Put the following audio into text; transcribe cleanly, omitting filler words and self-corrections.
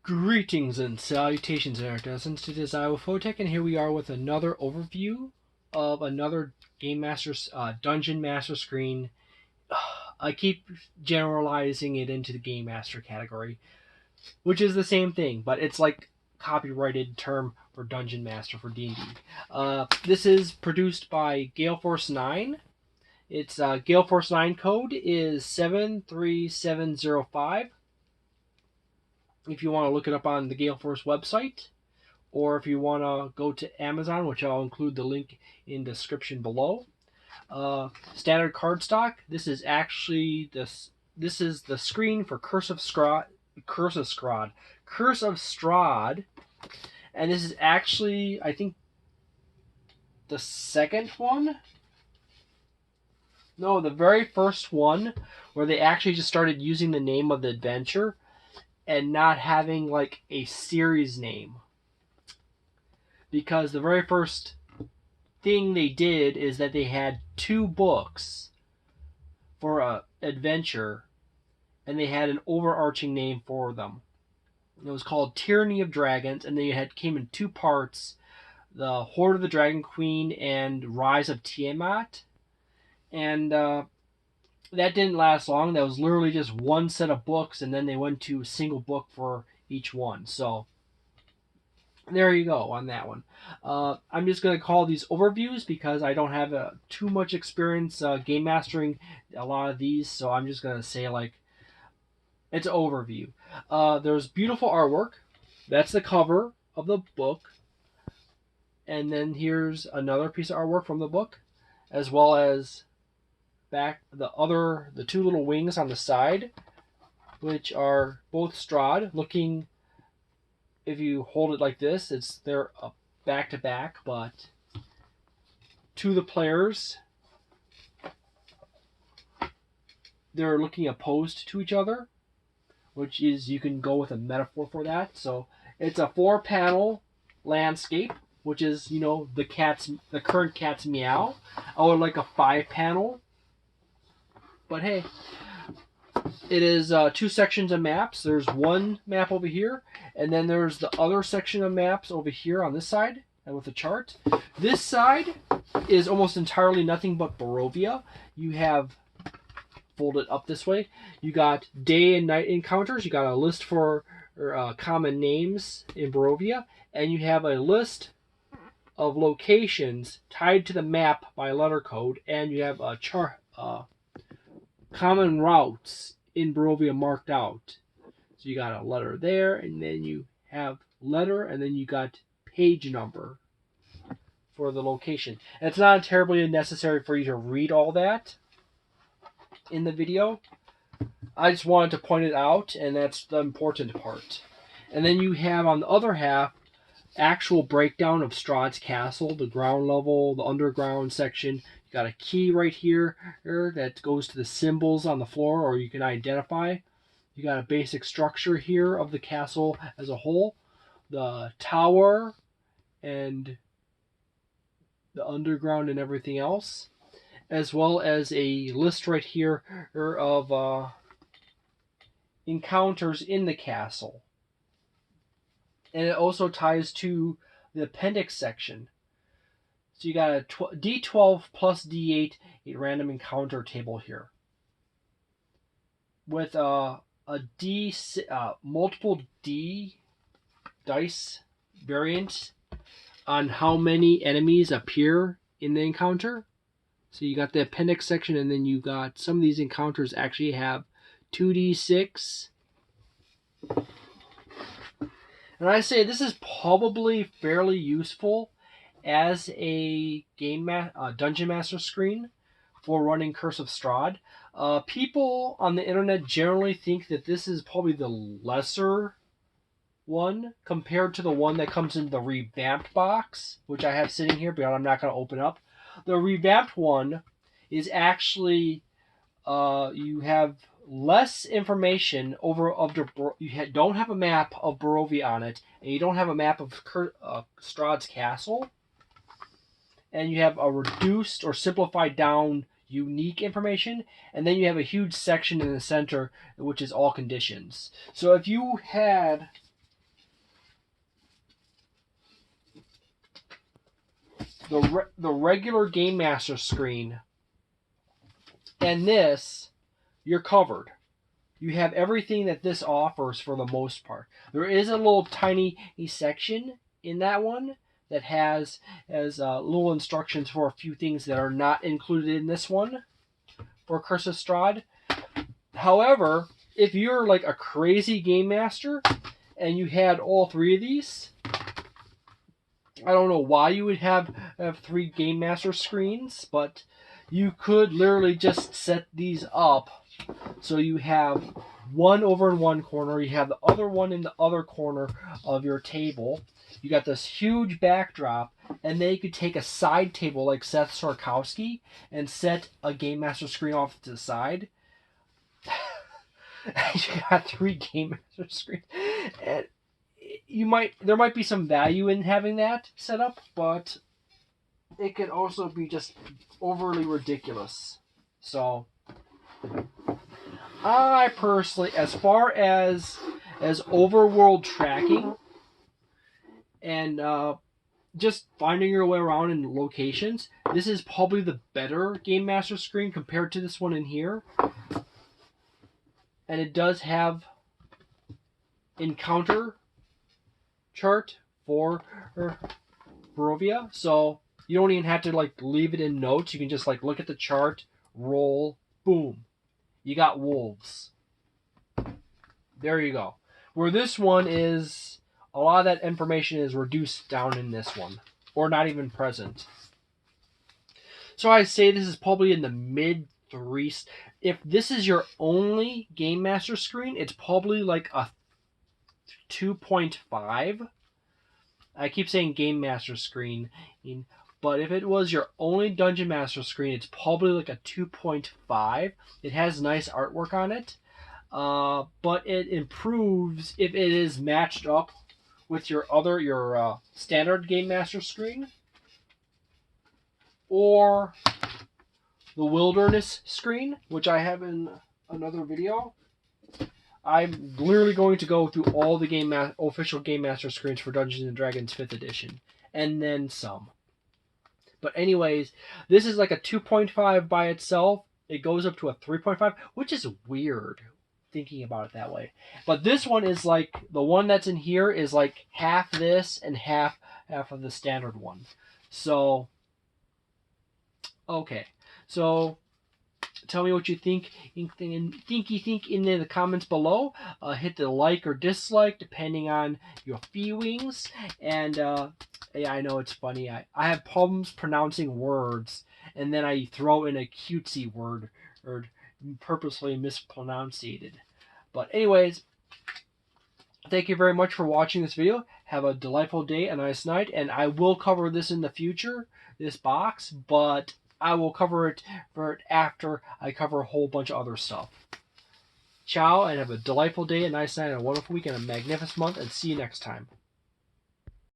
Greetings and salutations, Archdustins. It is Wolfphototech, and here we are with another overview of another Game Master's Dungeon Master screen. I keep generalizing it into the Game Master category, which is the same thing, but it's like copyrighted term for Dungeon Master for D&D. This is produced by Gale Force 9. Its Gale Force 9 code is 73705. If you want to look it up on the Gale Force website, or if you want to go to Amazon, which I'll include the link in the description below. Standard cardstock. This is actually this is the screen for Curse of Strahd, and this is actually, I think, the second one. No, the very first one where they actually just started using the name of the adventure and not having like a series name. Because the very first thing they did is that they had 2 books for an adventure, and they had an overarching name for them. It was called Tyranny of Dragons, and they came in 2 parts: the Hoard of the Dragon Queen and Rise of Tiamat. And that didn't last long. That was literally just one set of books, and then they went to a single book for each one. So there you go on that one. I'm just going to call these overviews because I don't have too much experience game mastering a lot of these, so I'm just going to say like it's an overview. There's beautiful artwork. That's the cover of the book. And then here's another piece of artwork from the book, as well as back the 2 little wings on the side, which are both Strahd looking. If you hold it like this, they're back to back, but to the players, they're looking opposed to each other, which is, you can go with a metaphor for that. So it's a 4-panel landscape, which is, the current cat's meow. I would like a 5-panel. But hey, it is 2 sections of maps. There's one map over here, and then there's the other section of maps over here on this side, and with the chart. This side is almost entirely nothing but Barovia. You have, folded up this way, you got day and night encounters. You got a list for common names in Barovia, and you have a list of locations tied to the map by letter code, and you have a chart. Common routes in Barovia marked out. So you got a letter there, and then you have letter, and then you got page number for the location. And it's not terribly necessary for you to read all that in the video. I just wanted to point it out, and that's the important part. And then you have on the other half actual breakdown of Strahd's castle, the ground level, the underground section. Got a key right here that goes to the symbols on the floor, or you can identify. You got a basic structure here of the castle as a whole, the tower and the underground and everything else, as well as a list right here of encounters in the castle. And it also ties to the appendix section. So you got a D12 plus D8, a random encounter table here, with multiple D dice variant on how many enemies appear in the encounter. So you got the appendix section, and then you got some of these encounters actually have 2d6. And I say this is probably fairly useful as a Dungeon Master screen for running Curse of Strahd. People on the internet generally think that this is probably the lesser one compared to the one that comes in the revamped box, which I have sitting here, but I'm not going to open up. The revamped one is actually you have less information you don't have a map of Barovia on it, and you don't have a map of Strahd's castle. And you have a reduced or simplified down unique information, and then you have a huge section in the center which is all conditions. So if you had the regular Game Master screen and this, you're covered. You have everything that this offers for the most part. There is a little tiny section in that one that has little instructions for a few things that are not included in this one for Curse of Strahd. However, if you're like a crazy game master and you had all three of these, I don't know why you would have 3 game master screens, but you could literally just set these up so you have one over in one corner, you have the other one in the other corner of your table. You got this huge backdrop, and then you could take a side table like Seth Sarkowski and set a Game Master screen off to the side. You got 3 Game Master screens. And there might be some value in having that set up, but it could also be just overly ridiculous. So I personally, as far as overworld tracking and just finding your way around in locations, this is probably the better Game Master screen compared to this one in here. And it does have encounter chart for Barovia, so you don't even have to like leave it in notes. You can just like look at the chart, roll, boom. You got wolves. There you go. Where this one is, a lot of that information is reduced down in this one, or not even present. So I say this is probably in the mid 3s. If this is your only Game Master screen, it's probably like a 2.5. I keep saying Game Master screen, but if it was your only Dungeon Master screen, it's probably like a 2.5. It has nice artwork on it, but it improves if it is matched up with your standard Game Master screen or the Wilderness screen, which I have in another video. I'm literally going to go through all the official Game Master screens for Dungeons & Dragons 5th edition, and then some. But anyways, this is like a 2.5 by itself. It goes up to a 3.5, which is weird thinking about it that way. But this one is like, the one that's in here is like half this and half of the standard one. So, okay. So, tell me what you think in the comments below. Hit the like or dislike depending on your feelings. And yeah, I know it's funny. I have problems pronouncing words, and then I throw in a cutesy word or purposely mispronunciated. But anyways, thank you very much for watching this video. Have a delightful day, a nice night, and I will cover this in the future, this box, but I will cover it after I cover a whole bunch of other stuff. Ciao, and have a delightful day, a nice night, a wonderful week, and a magnificent month, and see you next time.